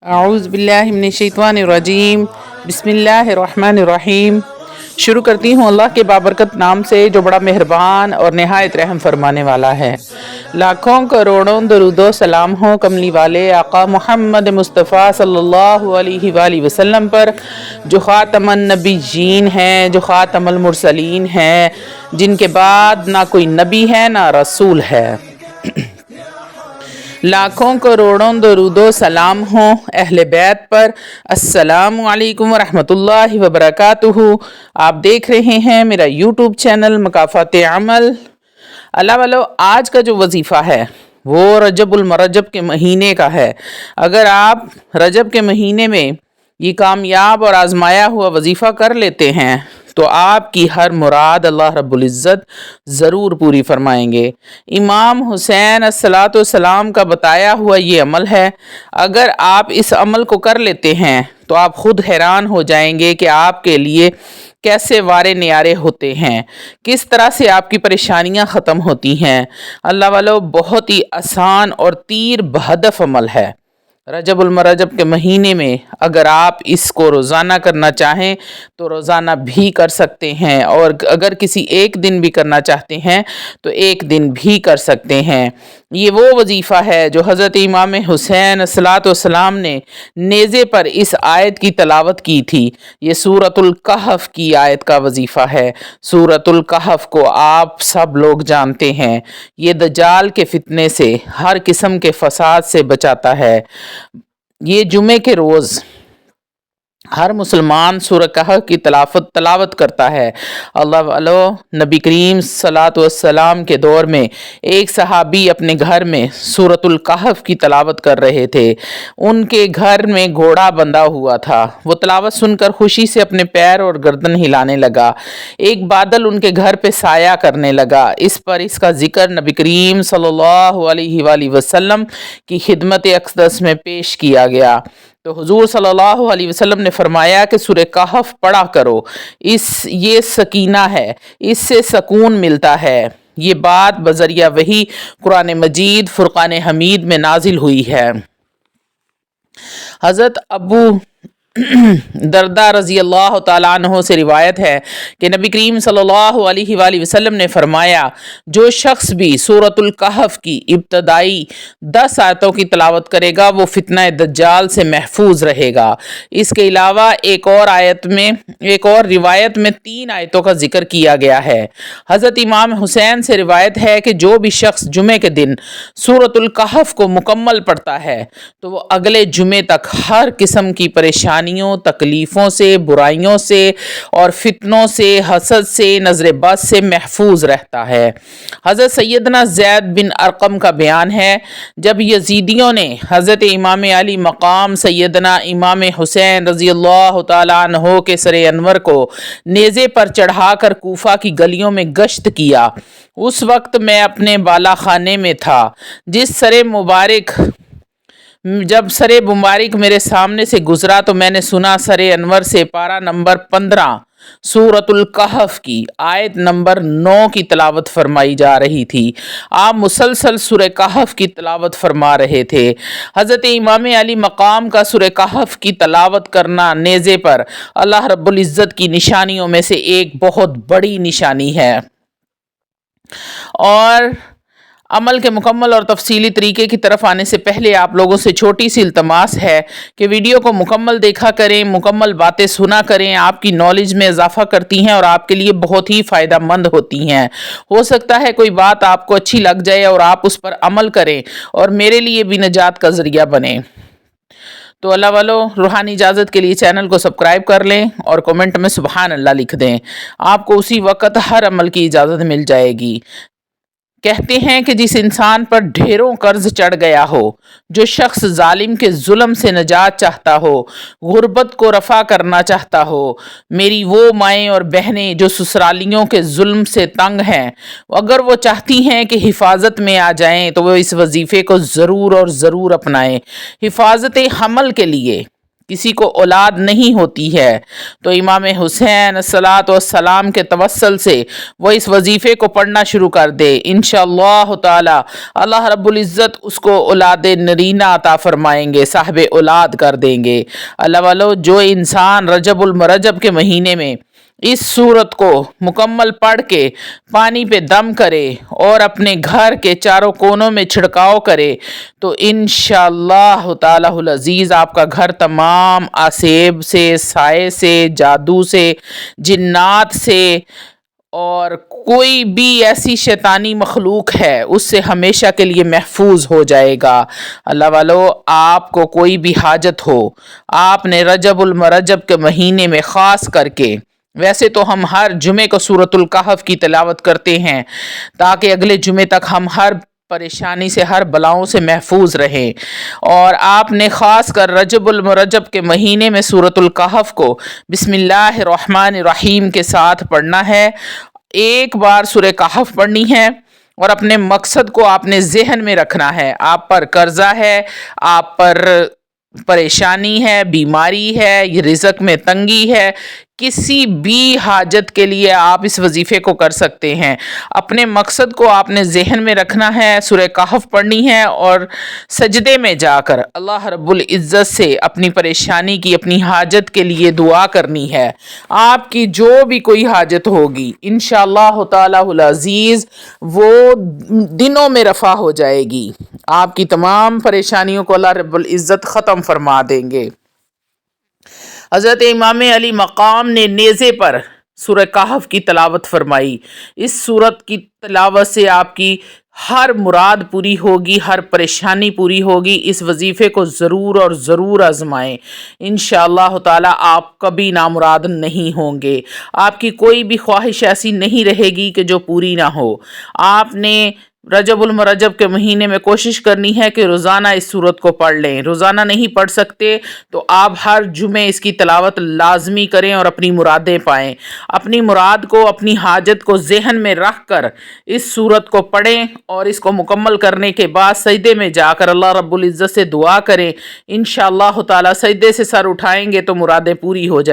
اعوذ باللہ من الشیطان الرجیم بسم اللہ الرحمن الرحیم۔ شروع کرتی ہوں اللہ کے بابرکت نام سے جو بڑا مہربان اور نہایت رحم فرمانے والا ہے۔ لاکھوں کروڑوں درود و سلام ہوں کملی والے آقا محمد مصطفیٰ صلی اللہ علیہ وآلہ وسلم پر، جو خاتم النبیین ہیں، جو خاتم المرسلین ہیں، جن کے بعد نہ کوئی نبی ہے نہ رسول ہے۔ لاکھوں کروڑوں درود و سلام ہوں اہل بیت پر۔ السلام علیکم ورحمۃ اللہ وبرکاتہ۔ آپ دیکھ رہے ہیں میرا یوٹیوب چینل مکافات عمل۔ اللہ والو، آج کا جو وظیفہ ہے وہ رجب المرجب کے مہینے کا ہے۔ اگر آپ رجب کے مہینے میں یہ کامیاب اور آزمایا ہوا وظیفہ کر لیتے ہیں تو آپ کی ہر مراد اللہ رب العزت ضرور پوری فرمائیں گے۔ امام حسین الصلاۃ والسلام کا بتایا ہوا یہ عمل ہے۔ اگر آپ اس عمل کو کر لیتے ہیں تو آپ خود حیران ہو جائیں گے کہ آپ کے لیے کیسے وارے نیارے ہوتے ہیں، کس طرح سے آپ کی پریشانیاں ختم ہوتی ہیں۔ اللہ والو، بہت ہی آسان اور تیر بہدف عمل ہے۔ رجب المرجب کے مہینے میں اگر آپ اس کو روزانہ کرنا چاہیں تو روزانہ بھی کر سکتے ہیں، اور اگر کسی ایک دن بھی کرنا چاہتے ہیں تو ایک دن بھی کر سکتے ہیں۔ یہ وہ وظیفہ ہے جو حضرت امام حسین الصلاۃ والسلام نے نیزے پر اس آیت کی تلاوت کی تھی۔ یہ سورۃ الکہف کی آیت کا وظیفہ ہے۔ سورۃ الکہف کو آپ سب لوگ جانتے ہیں۔ یہ دجال کے فتنے سے، ہر قسم کے فساد سے بچاتا ہے۔ یہ جمعے کے روز ہر مسلمان سورہ کہف کی تلاوت کرتا ہے۔ اللہ والو، نبی کریم صلی اللہ علیہ وسلم کے دور میں ایک صحابی اپنے گھر میں سورۃ الکہف کی تلاوت کر رہے تھے۔ ان کے گھر میں گھوڑا بندھا ہوا تھا۔ وہ تلاوت سن کر خوشی سے اپنے پیر اور گردن ہلانے لگا۔ ایک بادل ان کے گھر پہ سایہ کرنے لگا۔ اس پر اس کا ذکر نبی کریم صلی اللہ علیہ وآلہ وسلم کی خدمت اقدس میں پیش کیا گیا تو حضور صلی اللہ علیہ وسلم نے فرمایا کہ سورہ کہف پڑھا کرو، یہ سکینہ ہے، اس سے سکون ملتا ہے۔ یہ بات بذریعہ وحی قرآن مجید فرقان حمید میں نازل ہوئی ہے۔ حضرت ابو دردہ رضی اللہ تعالیٰ عنہ سے روایت ہے کہ نبی کریم صلی اللہ علیہ وآلہ وسلم نے فرمایا، جو شخص بھی سورۃ الکہف کی ابتدائی 10 آیتوں کی تلاوت کرے گا وہ فتنہ دجال سے محفوظ رہے گا۔ اس کے علاوہ ایک اور روایت میں 3 آیتوں کا ذکر کیا گیا ہے۔ حضرت امام حسین سے روایت ہے کہ جو بھی شخص جمعے کے دن سورۃ الکہف کو مکمل پڑھتا ہے تو وہ اگلے جمعے تک ہر قسم کی پریشانیوں، تکلیفوں سے، برائیوں سے اور فتنوں سے، حسد سے، نظر بد سے محفوظ رہتا ہے۔ حضرت سیدنا زید بن ارقم کا بیان ہے، جب یزیدیوں نے حضرت امام علی مقام سیدنا امام حسین رضی اللہ تعالیٰ عنہ کے سر انور کو نیزے پر چڑھا کر کوفہ کی گلیوں میں گشت کیا، اس وقت میں اپنے بالا خانے میں تھا۔ جب سر مبارک میرے سامنے سے گزرا تو میں نے سنا سر انور سے پارہ نمبر 15 سورۃ الکہف کی آیت نمبر 9 کی تلاوت فرمائی جا رہی تھی۔ آپ مسلسل سورہ کہف کی تلاوت فرما رہے تھے۔ حضرت امام علی مقام کا سورہ کہف کی تلاوت کرنا نیزے پر اللہ رب العزت کی نشانیوں میں سے ایک بہت بڑی نشانی ہے۔ اور عمل کے مکمل اور تفصیلی طریقے کی طرف آنے سے پہلے آپ لوگوں سے چھوٹی سی التماس ہے کہ ویڈیو کو مکمل دیکھا کریں، مکمل باتیں سنا کریں، آپ کی نالج میں اضافہ کرتی ہیں اور آپ کے لیے بہت ہی فائدہ مند ہوتی ہیں۔ ہو سکتا ہے کوئی بات آپ کو اچھی لگ جائے اور آپ اس پر عمل کریں اور میرے لیے بھی نجات کا ذریعہ بنے۔ تو اللہ والو، روحانی اجازت کے لیے چینل کو سبسکرائب کر لیں اور کومنٹ میں سبحان اللہ لکھ دیں۔ آپ کو اسی وقت ہر عمل کی اجازت مل جائے گی۔ کہتے ہیں کہ جس انسان پر ڈھیروں قرض چڑھ گیا ہو، جو شخص ظالم کے ظلم سے نجات چاہتا ہو، غربت کو رفع کرنا چاہتا ہو، میری وہ مائیں اور بہنیں جو سسرالیوں کے ظلم سے تنگ ہیں، اگر وہ چاہتی ہیں کہ حفاظت میں آ جائیں تو وہ اس وظیفے کو ضرور اور ضرور اپنائیں۔ حفاظت حمل کے لیے کسی کو اولاد نہیں ہوتی ہے تو امام حسین الصلاۃ والسلام کے توسل سے وہ اس وظیفے کو پڑھنا شروع کر دے، انشاءاللہ تعالی اللہ رب العزت اس کو اولاد نرینہ عطا فرمائیں گے، صاحب اولاد کر دیں گے۔ اللہ والو، جو انسان رجب المرجب کے مہینے میں اس سورت کو مکمل پڑھ کے پانی پہ دم کرے اور اپنے گھر کے چاروں کونوں میں چھڑکاؤ کرے تو انشاءاللہ تعالی العزیز آپ کا گھر تمام آسیب سے، سائے سے، جادو سے، جنات سے اور کوئی بھی ایسی شیطانی مخلوق ہے اس سے ہمیشہ کے لیے محفوظ ہو جائے گا۔ اللہ والو، آپ کو کوئی بھی حاجت ہو، آپ نے رجب المرجب کے مہینے میں خاص کر کے، ویسے تو ہم ہر جمعے کو سورۃ الکہف کی تلاوت کرتے ہیں تاکہ اگلے جمعے تک ہم ہر پریشانی سے، ہر بلاؤں سے محفوظ رہیں، اور آپ نے خاص کر رجب المرجب کے مہینے میں سورۃ الکہف کو بسم اللہ الرحمن الرحیم کے ساتھ پڑھنا ہے۔ ایک بار سورہ کہف پڑھنی ہے اور اپنے مقصد کو آپ نے ذہن میں رکھنا ہے۔ آپ پر قرضہ ہے، آپ پر پریشانی ہے، بیماری ہے، یہ رزق میں تنگی ہے، کسی بھی حاجت کے لیے آپ اس وظیفے کو کر سکتے ہیں۔ اپنے مقصد کو آپ نے ذہن میں رکھنا ہے، سورہ کہف پڑھنی ہے اور سجدے میں جا کر اللہ رب العزت سے اپنی پریشانی کی، اپنی حاجت کے لیے دعا کرنی ہے۔ آپ کی جو بھی کوئی حاجت ہوگی انشاءاللہ تعالی العزیز وہ دنوں میں رفع ہو جائے گی، آپ کی تمام پریشانیوں کو اللہ رب العزت ختم فرما دیں گے۔ حضرت امام علی مقام نے نیزے پر سورہ کہف کی تلاوت فرمائی۔ اس سورت کی تلاوت سے آپ کی ہر مراد پوری ہوگی، ہر پریشانی پوری ہوگی۔ اس وظیفے کو ضرور اور ضرور آزمائیں، انشاءاللہ تعالی آپ کبھی نامراد نہیں ہوں گے۔ آپ کی کوئی بھی خواہش ایسی نہیں رہے گی کہ جو پوری نہ ہو۔ آپ نے رجب المرجب کے مہینے میں کوشش کرنی ہے کہ روزانہ اس سورت کو پڑھ لیں۔ روزانہ نہیں پڑھ سکتے تو آپ ہر جمعے اس کی تلاوت لازمی کریں اور اپنی مرادیں پائیں۔ اپنی مراد کو، اپنی حاجت کو ذہن میں رکھ کر اس سورت کو پڑھیں اور اس کو مکمل کرنے کے بعد سجدے میں جا کر اللہ رب العزت سے دعا کریں۔ انشاءاللہ تعالی سجدے سے سر اٹھائیں گے تو مرادیں پوری ہو جائیں۔